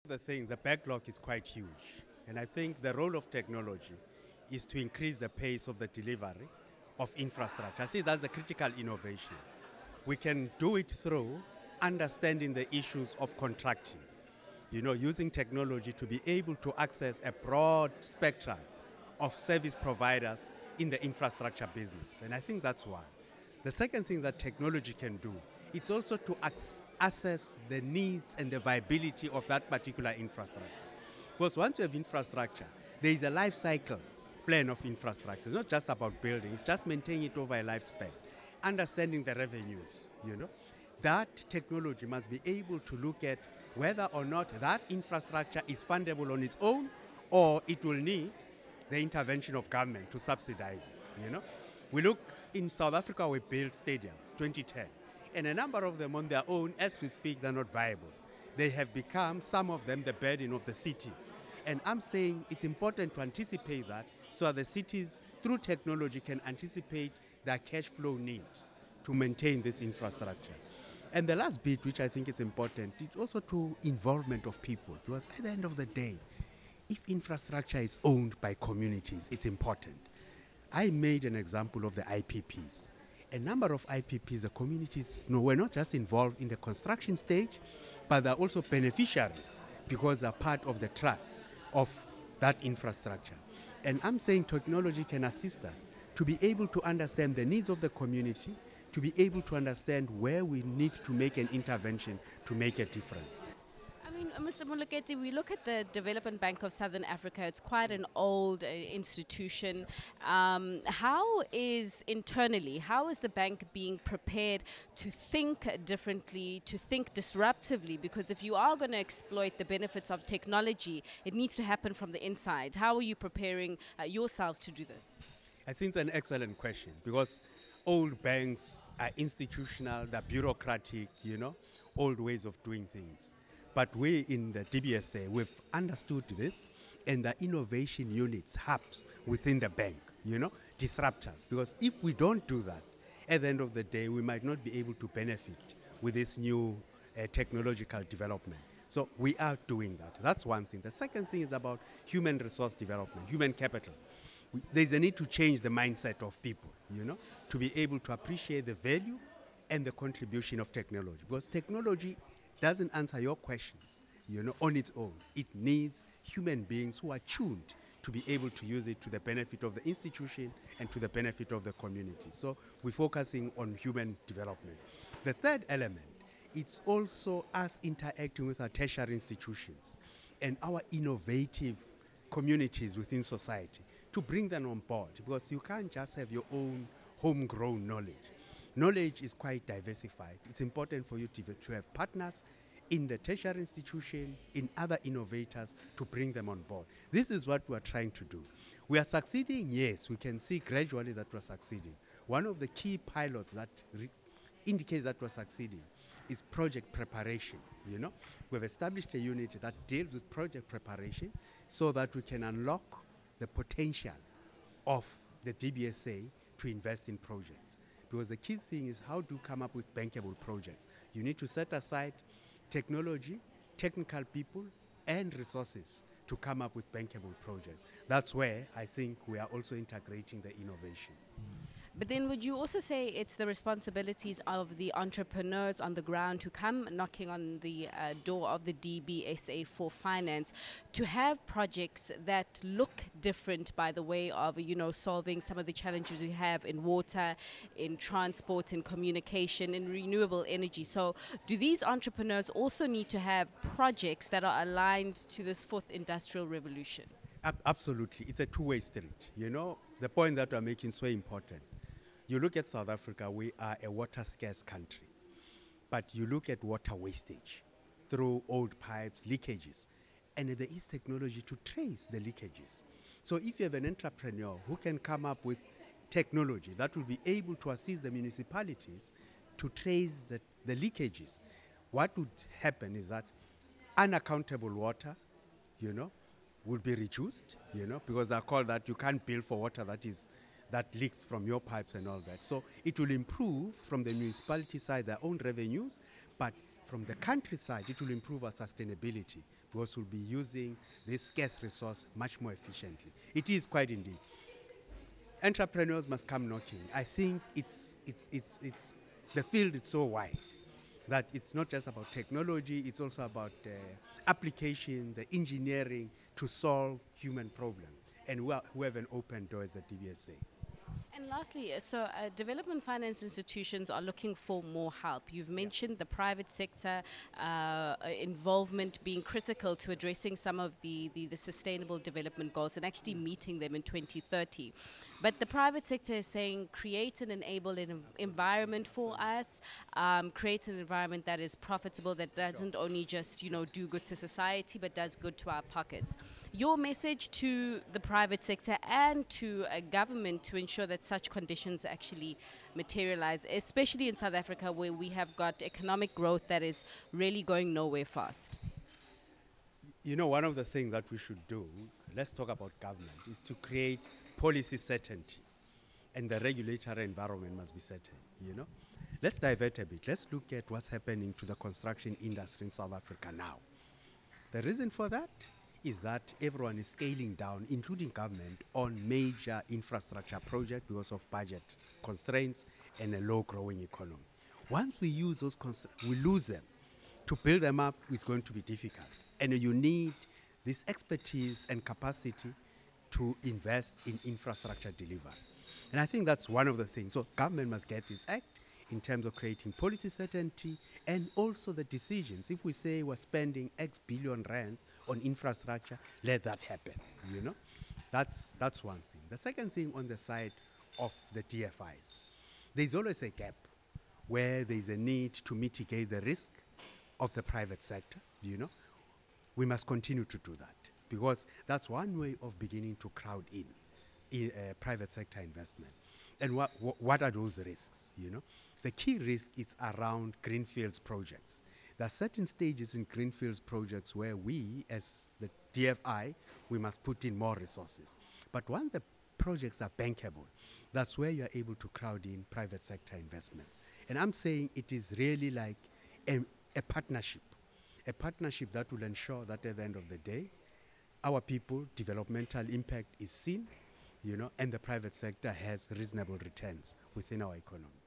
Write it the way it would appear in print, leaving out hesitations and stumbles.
The things, the backlog is quite huge. And I think the role of technology is to increase the pace of the delivery of infrastructure. I see that's a critical innovation. We can do it through understanding the issues of contracting, using technology to be able to access a broad spectrum of service providers in the infrastructure business. And I think that's one. The second thing that technology can do, it's also to assess the needs and the viability of that particular infrastructure. Because once you have infrastructure, there is a life cycle plan of infrastructure. It's not just about building, it's just maintaining it over a lifespan. Understanding the revenues, That technology must be able to look at whether or not that infrastructure is fundable on its own or it will need the intervention of government to subsidize it, We look in South Africa, we built stadium, 2010. And a number of them on their own, as we speak, they're not viable. They have become, some of them, the burden of the cities. And I'm saying it's important to anticipate that so that the cities, through technology, can anticipate their cash flow needs to maintain this infrastructure. And the last bit, which I think is important, is also to involvement of people. Because at the end of the day, if infrastructure is owned by communities, it's important. I made an example of the IPPs. A number of IPPs, the communities, were not just involved in the construction stage, but they're also beneficiaries because they're part of the trust of that infrastructure. And I'm saying technology can assist us to be able to understand the needs of the community, to be able to understand where we need to make an intervention to make a difference. Mr. Moleketi, we look at the Development Bank of Southern Africa. It's quite an old institution. How is the bank being prepared to think differently, to think disruptively? Because if you are going to exploit the benefits of technology, it needs to happen from the inside. How are you preparing yourselves to do this? I think it's an excellent question because old banks are institutional, they're bureaucratic, old ways of doing things. But we in the DBSA, we've understood this, and the innovation units, hubs within the bank, disruptors. Because if we don't do that, at the end of the day, we might not be able to benefit with this new technological development. So we are doing that. That's one thing. The second thing is about human resource development, human capital. There's a need to change the mindset of people, to be able to appreciate the value and the contribution of technology. Because technology doesn't answer your questions, on its own. It needs human beings who are tuned to be able to use it to the benefit of the institution and to the benefit of the community. So we're focusing on human development. The third element, it's also us interacting with our tertiary institutions and our innovative communities within society to bring them on board, because you can't just have your own homegrown knowledge. Knowledge is quite diversified. It's important for you to have partners in the tertiary institution, in other innovators, to bring them on board. This is what we're trying to do. We are succeeding, yes, we can see gradually that we're succeeding. One of the key pilots that indicates that we're succeeding is project preparation. We've established a unit that deals with project preparation so that we can unlock the potential of the DBSA to invest in projects. Because the key thing is how to come up with bankable projects. You need to set aside technology, technical people, and resources to come up with bankable projects. That's where I think we are also integrating the innovation. But then would you also say it's the responsibilities of the entrepreneurs on the ground who come knocking on the door of the DBSA for finance to have projects that look different by the way of, solving some of the challenges we have in water, in transport, in communication, in renewable energy? So do these entrepreneurs also need to have projects that are aligned to this fourth industrial revolution? Absolutely. It's a two-way street. The point that we're making is so important. You look at South Africa, we are a water-scarce country. But you look at water wastage through old pipes, leakages, and there is technology to trace the leakages. So if you have an entrepreneur who can come up with technology that will be able to assist the municipalities to trace the leakages, what would happen is that unaccountable water, will be reduced, because I call that you can't bill for water that leaks from your pipes and all that. So it will improve from the municipality side their own revenues, but from the countryside it will improve our sustainability because we'll be using this scarce resource much more efficiently. It is quite indeed. Entrepreneurs must come knocking. I think it's the field is so wide that it's not just about technology, it's also about application, the engineering to solve human problems. And we have an open door as a DBSA. And lastly, development finance institutions are looking for more help. You've mentioned the private sector involvement being critical to addressing some of the sustainable development goals and actually meeting them in 2030. But the private sector is saying create and enable an environment for us, create an environment that is profitable, that doesn't only just do good to society, but does good to our pockets. Your message to the private sector and to a government to ensure that such conditions actually materialize, especially in South Africa where we have got economic growth that is really going nowhere fast. One of the things that we should do, let's talk about government, is to create policy certainty. And the regulatory environment must be certain, Let's divert a bit. Let's look at what's happening to the construction industry in South Africa now. The reason for that is that everyone is scaling down, including government, on major infrastructure projects because of budget constraints and a low-growing economy. Once we use those constraints, we lose them. To build them up is going to be difficult. And you need this expertise and capacity to invest in infrastructure delivery. And I think that's one of the things. So government must get this act in terms of creating policy certainty and also the decisions. If we say we're spending X billion rands on infrastructure, let that happen, That's one thing. The second thing on the side of the DFIs, there's always a gap where there's a need to mitigate the risk of the private sector, We must continue to do that because that's one way of beginning to crowd in private sector investment. And what are those risks, The key risk is around greenfields projects. There are certain stages in greenfields projects where we, as the DFI, we must put in more resources. But once the projects are bankable, that's where you're able to crowd in private sector investments. And I'm saying it is really like a partnership that will ensure that at the end of the day, our people, developmental impact is seen, and the private sector has reasonable returns within our economy.